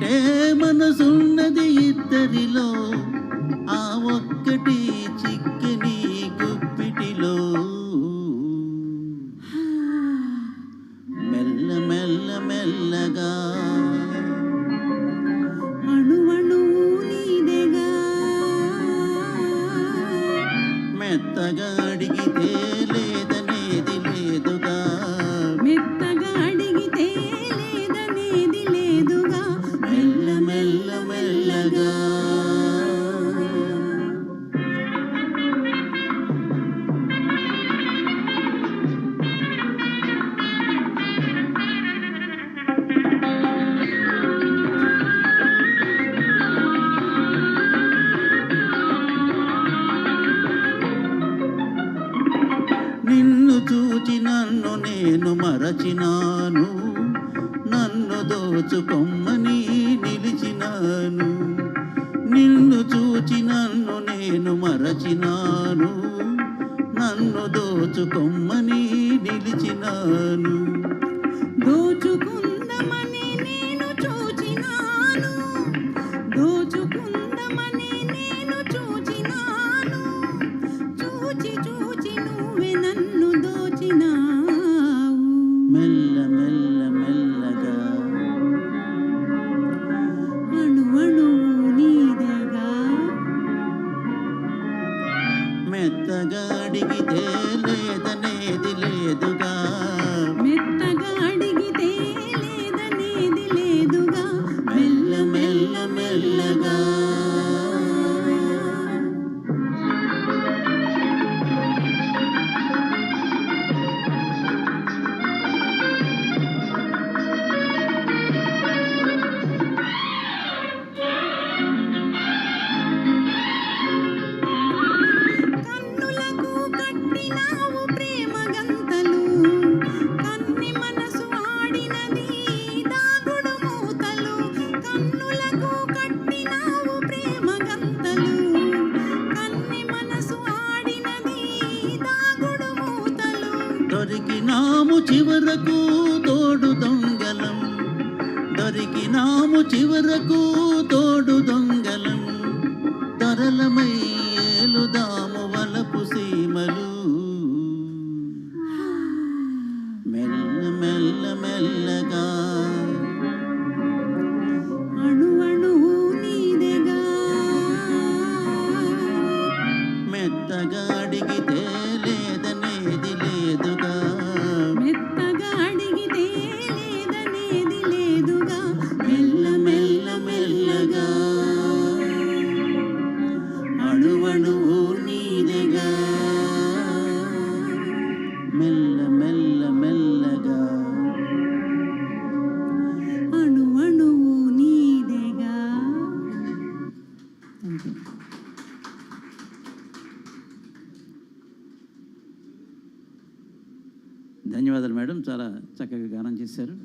ఒకటే మనసున్నది ఇద్దరిలో, ఆ ఒక్కటి చిక్కిని గుప్పిటిలో. మెల్ల మెల్ల మెల్లగా అణువణువు నీదెగా, మెత్తగా అడిగితే లేదనేది లేదుగా, మెత్తగా అడిగితే లేదనేది లేదుగా. మెల్ల మెల్ల మెల్లగా. నిన్ను చూచి నన్ను నేను మరచినాను, నన్ను దోచుకొమ్మని నిలిచినాను. నిన్ను చూచి నన్ను నేను మరచినాను, నన్ను దోచుకొమ్మని నిలిచినాను. దోచుకుందమని నేను చూచినాను, దోచుకుందమని నేను చూచినాను. చూచి చూచి నువ్వే నన్ను దోచినావు. మెల్ల మెల్ల మెల్లగా అణువణువు నీదెగా, మెత్తగా అడిగితే లేదనేది లేదుగా, మెత్తగా అడిగితే లేదనేది లేదుగా. మెల్ల మెల్ల మెల్లగా. కన్నులకు కట్టినావు ప్రేమ గంతలు, కన్ని మనసు ఆడినది దాగుడు మూతలు. కన్నులకు కట్టినావు ప్రేమ గంతలు, కన్ని మనసు ఆడినది దాగుడు మూతలు. దొరికినాము చివరకు తోడు దొంగలం, దొరికినాము చివరకు తోడు దొంగలం. తరలమై ఏలుదాము వలపు సీమలు. మెల్ల మెల్ల మెల్లగా అణువణువు నీదెగా, మెత్తగా అడిగితే లేదనేది లేదుగా, మెత్తగా అడిగితే లేదనేది లేదుగా. మెల్ల మెల్ల మెల్లగా. అణువణువు నీదెగా, మెల్ల మెల్ల మెల్లగా. అణువణువు నీదెగా. ధన్యవాదాలు మేడం, చాలా చక్కగా గానం చేశారు.